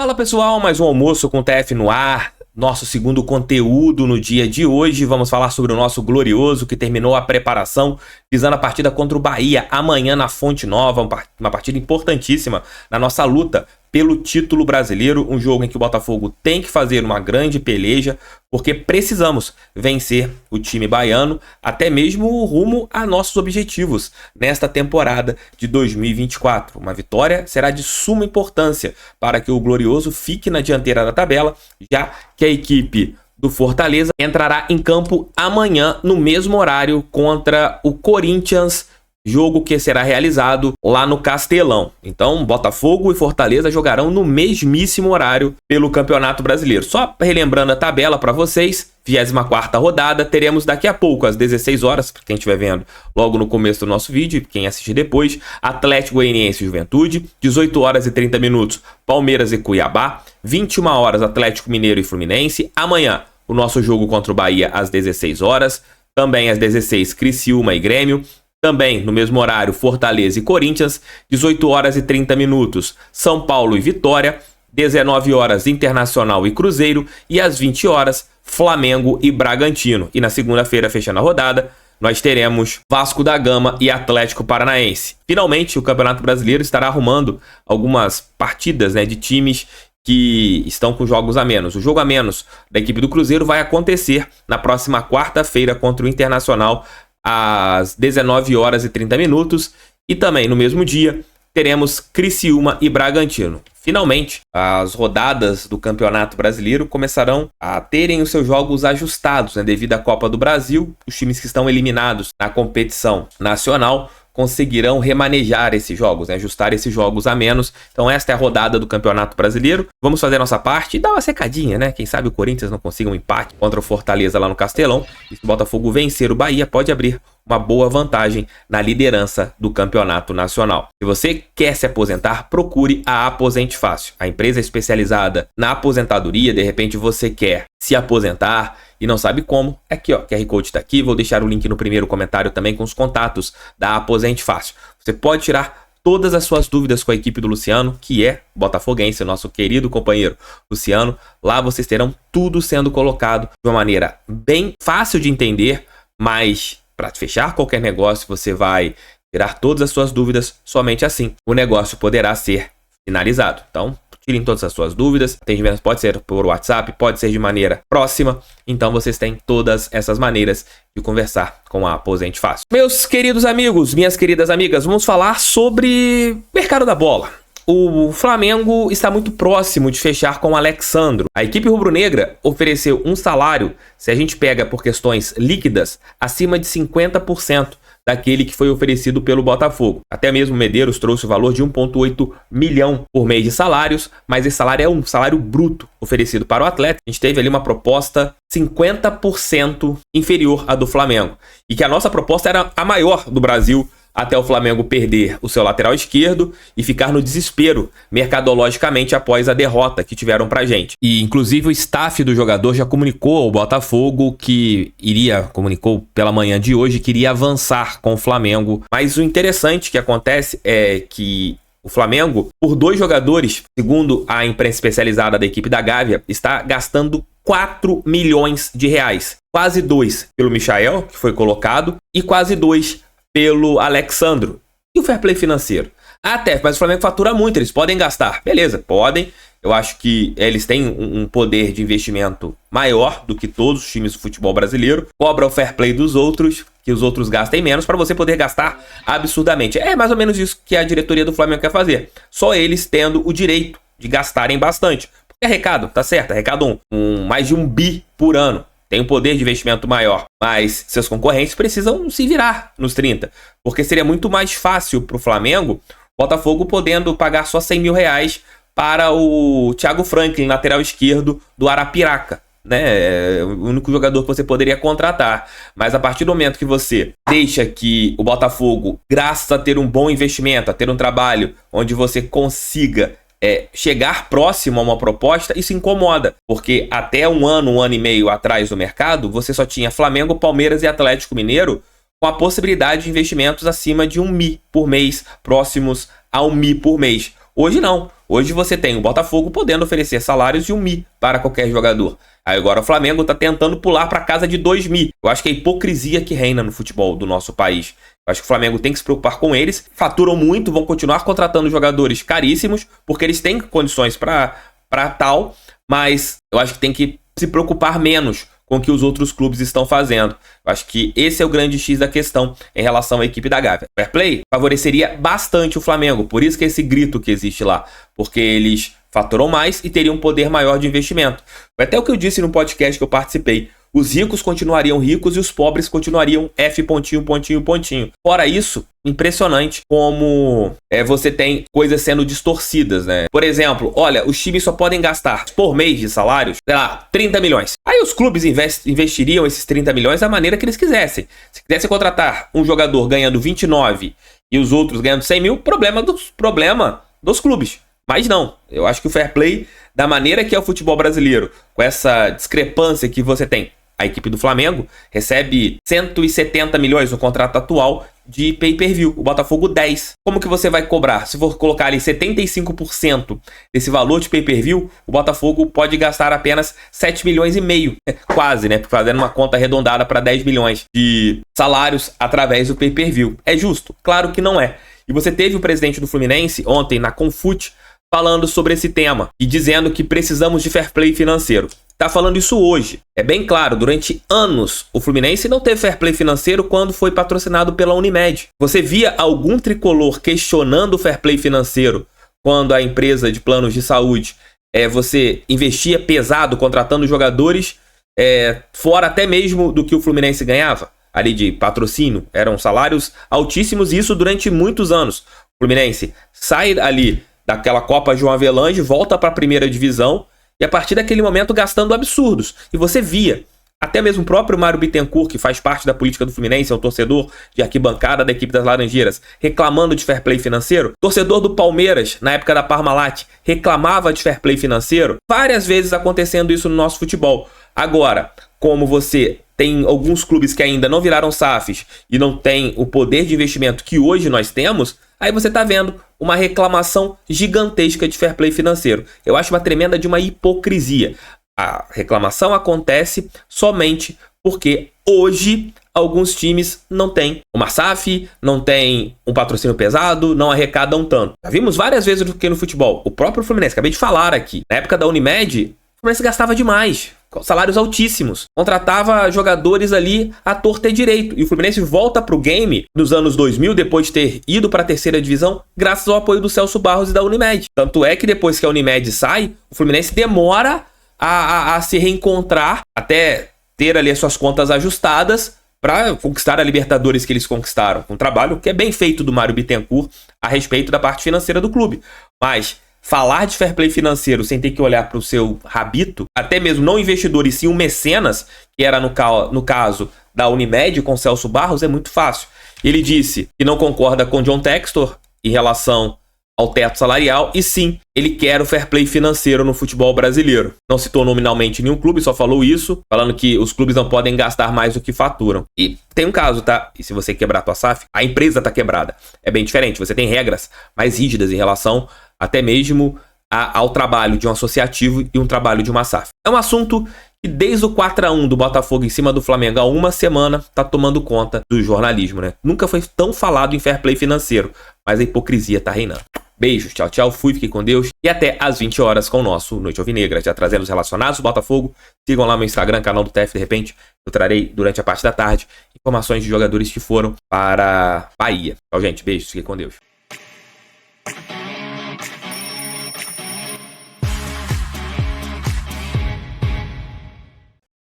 Fala pessoal, mais um almoço com o TF no ar, nosso segundo conteúdo no dia de hoje. Vamos falar sobre o nosso Glorioso que terminou a preparação visando a partida contra o Bahia amanhã na Fonte Nova, uma partida importantíssima na nossa luta pelo título brasileiro, um jogo em que o Botafogo tem que fazer uma grande peleja, porque precisamos vencer o time baiano, até mesmo rumo a nossos objetivos nesta temporada de 2024. Uma vitória será de suma importância para que o Glorioso fique na dianteira da tabela, já que a equipe do Fortaleza entrará em campo amanhã no mesmo horário contra o Corinthians, jogo que será realizado lá no Castelão. Então, Botafogo e Fortaleza jogarão no mesmíssimo horário pelo Campeonato Brasileiro. Só relembrando a tabela para vocês, 24ª rodada, teremos daqui a pouco, às 16 horas, para quem estiver vendo logo no começo do nosso vídeo, quem assistir depois, Atlético Goianiense e Juventude, 18 horas e 30 minutos, Palmeiras e Cuiabá, 21 horas, Atlético Mineiro e Fluminense. Amanhã, o nosso jogo contra o Bahia às 16 horas, também às 16, Criciúma e Grêmio. Também, no mesmo horário, Fortaleza e Corinthians, 18 horas e 30 minutos, São Paulo e Vitória, 19 horas, Internacional e Cruzeiro, e às 20 horas, Flamengo e Bragantino. E na segunda-feira, fechando a rodada, nós teremos Vasco da Gama e Atlético Paranaense. Finalmente, o Campeonato Brasileiro estará arrumando algumas partidas, de times que estão com jogos a menos. O jogo a menos da equipe do Cruzeiro vai acontecer na próxima quarta-feira contra o Internacional, às 19 horas e 30 minutos, e também no mesmo dia teremos Criciúma e Bragantino. Finalmente, as rodadas do Campeonato Brasileiro começarão a terem os seus jogos ajustados, devido à Copa do Brasil. Os times que estão eliminados na competição nacional conseguirão remanejar esses jogos, ajustar esses jogos a menos. Então esta é a rodada do Campeonato Brasileiro. Vamos fazer a nossa parte e dar uma secadinha, Quem sabe o Corinthians não consiga um empate contra o Fortaleza lá no Castelão. E se o Botafogo vencer o Bahia, pode abrir uma boa vantagem na liderança do Campeonato Nacional. Se você quer se aposentar, procure a Aposente Fácil. A empresa é especializada na aposentadoria. De repente você quer se aposentar e não sabe como, aqui QR Code está aqui, vou deixar o link no primeiro comentário também com os contatos da Aposente Fácil. Você pode tirar todas as suas dúvidas com a equipe do Luciano, que é botafoguense, nosso querido companheiro Luciano. Lá vocês terão tudo sendo colocado de uma maneira bem fácil de entender, mas para fechar qualquer negócio você vai tirar todas as suas dúvidas, somente assim o negócio poderá ser finalizado. Então, tirem todas as suas dúvidas. Atendimento pode ser por WhatsApp, pode ser de maneira próxima. Então vocês têm todas essas maneiras de conversar com a Aposente Fácil. Meus queridos amigos, minhas queridas amigas, vamos falar sobre mercado da bola. O Flamengo está muito próximo de fechar com o Alexandro. A equipe rubro-negra ofereceu um salário, se a gente pega por questões líquidas, acima de 50% daquele que foi oferecido pelo Botafogo. Até mesmo Medeiros trouxe o valor de 1,8 milhão por mês de salários, mas esse salário é um salário bruto oferecido para o atleta. A gente teve ali uma proposta 50% inferior à do Flamengo, e que a nossa proposta era a maior do Brasil, até o Flamengo perder o seu lateral esquerdo e ficar no desespero mercadologicamente após a derrota que tiveram pra gente. E inclusive o staff do jogador já comunicou ao Botafogo comunicou pela manhã de hoje que iria avançar com o Flamengo. Mas o interessante que acontece é que o Flamengo, por 2 jogadores, segundo a imprensa especializada da equipe da Gávea, está gastando 4 milhões de reais. Quase 2 pelo Michael, que foi colocado, e quase 2 pelo Alexandro. E o fair play financeiro? Mas o Flamengo fatura muito, eles podem gastar. Beleza, podem. Eu acho que eles têm um poder de investimento maior do que todos os times do futebol brasileiro. Cobra o fair play dos outros, que os outros gastem menos, para você poder gastar absurdamente. É mais ou menos isso que a diretoria do Flamengo quer fazer. Só eles tendo o direito de gastarem bastante. Porque arrecado, tá certo, arrecado mais de 1 bi por ano. Tem um poder de investimento maior, mas seus concorrentes precisam se virar nos 30, porque seria muito mais fácil para o Flamengo, Botafogo podendo pagar só 100 mil reais para o Thiago Franklin, lateral esquerdo do Arapiraca, É o único jogador que você poderia contratar. Mas a partir do momento que você deixa que o Botafogo, graças a ter um bom investimento, a ter um trabalho onde você consiga chegar próximo a uma proposta, isso incomoda, porque até um ano e meio atrás do mercado, você só tinha Flamengo, Palmeiras e Atlético Mineiro com a possibilidade de investimentos acima de 1 mi por mês, próximos a 1 mi por mês. Hoje não. Hoje você tem o Botafogo podendo oferecer salários de 1 mil para qualquer jogador. Aí agora o Flamengo está tentando pular para casa de 2 mil. Eu acho que é a hipocrisia que reina no futebol do nosso país. Eu acho que o Flamengo tem que se preocupar com eles. Faturam muito, vão continuar contratando jogadores caríssimos, porque eles têm condições para tal, mas eu acho que tem que se preocupar menos com o que os outros clubes estão fazendo. Eu acho que esse é o grande X da questão em relação à equipe da Gávea. Fair play favoreceria bastante o Flamengo, por isso que esse grito que existe lá, porque eles faturam mais e teriam um poder maior de investimento. Foi até o que eu disse no podcast que eu participei. Os ricos continuariam ricos e os pobres continuariam F pontinho, pontinho, pontinho. Fora isso, impressionante como você tem coisas sendo distorcidas, né? Por exemplo, olha, os times só podem gastar por mês de salários, sei lá, 30 milhões. Aí os clubes investiriam esses 30 milhões da maneira que eles quisessem. Se quisessem contratar um jogador ganhando 29 e os outros ganhando 100 mil, problema dos clubes. Mas não, eu acho que o fair play, da maneira que é o futebol brasileiro, com essa discrepância que você tem, a equipe do Flamengo recebe 170 milhões no contrato atual de pay-per-view, o Botafogo 10. Como que você vai cobrar? Se for colocar ali 75% desse valor de pay-per-view, o Botafogo pode gastar apenas 7 milhões e meio. Quase, né? Fazendo uma conta arredondada para 10 milhões de salários através do pay-per-view. É justo? Claro que não é. E você teve o presidente do Fluminense ontem na Confute falando sobre esse tema e dizendo que precisamos de fair play financeiro. Tá falando isso hoje. É bem claro, durante anos o Fluminense não teve fair play financeiro quando foi patrocinado pela Unimed. Você via algum tricolor questionando o fair play financeiro quando a empresa de planos de saúde você investia pesado contratando jogadores fora até mesmo do que o Fluminense ganhava ali de patrocínio? Eram salários altíssimos e isso durante muitos anos. O Fluminense sai ali daquela Copa João Avelange, volta para a primeira divisão e a partir daquele momento gastando absurdos. E você via, até mesmo o próprio Mário Bittencourt, que faz parte da política do Fluminense, é um torcedor de arquibancada da equipe das Laranjeiras, reclamando de fair play financeiro. Torcedor do Palmeiras, na época da Parmalat, reclamava de fair play financeiro. Várias vezes acontecendo isso no nosso futebol. Agora, como você tem alguns clubes que ainda não viraram SAFs e não tem o poder de investimento que hoje nós temos, aí você tá vendo uma reclamação gigantesca de fair play financeiro. Eu acho uma tremenda de uma hipocrisia. A reclamação acontece somente porque hoje alguns times não têm uma SAF, não tem um patrocínio pesado, não arrecadam tanto. Já vimos várias vezes aqui no futebol. O próprio Fluminense, acabei de falar aqui, na época da Unimed, o Fluminense gastava demais, salários altíssimos, contratava jogadores ali à torta e direito, e o Fluminense volta pro game nos anos 2000, depois de ter ido para a terceira divisão, graças ao apoio do Celso Barros e da Unimed. Tanto é que depois que a Unimed sai, o Fluminense demora a se reencontrar, até ter ali as suas contas ajustadas para conquistar a Libertadores que eles conquistaram. Um trabalho que é bem feito do Mário Bittencourt a respeito da parte financeira do clube. Mas falar de fair play financeiro sem ter que olhar para o seu rabito, até mesmo não investidor e sim um mecenas, que era no caso da Unimed com Celso Barros, é muito fácil. Ele disse que não concorda com John Textor em relação ao teto salarial e sim, ele quer o fair play financeiro no futebol brasileiro. Não citou nominalmente nenhum clube, só falou isso, falando que os clubes não podem gastar mais do que faturam. E tem um caso, tá? E se você quebrar a tua SAF, a empresa tá quebrada. É bem diferente, você tem regras mais rígidas em relação até mesmo ao trabalho de um associativo e um trabalho de uma SAF. É um assunto que desde o 4-1 do Botafogo em cima do Flamengo há uma semana tá tomando conta do jornalismo, né? Nunca foi tão falado em fair play financeiro, mas a hipocrisia tá reinando. Beijos, tchau, tchau, fui, fiquem com Deus e até às 20 horas com o nosso Noite Alvinegra, já trazendo os relacionados do Botafogo. Sigam lá no Instagram, canal do TF, de repente eu trarei durante a parte da tarde informações de jogadores que foram para Bahia. Tchau, gente, beijos, fiquem com Deus.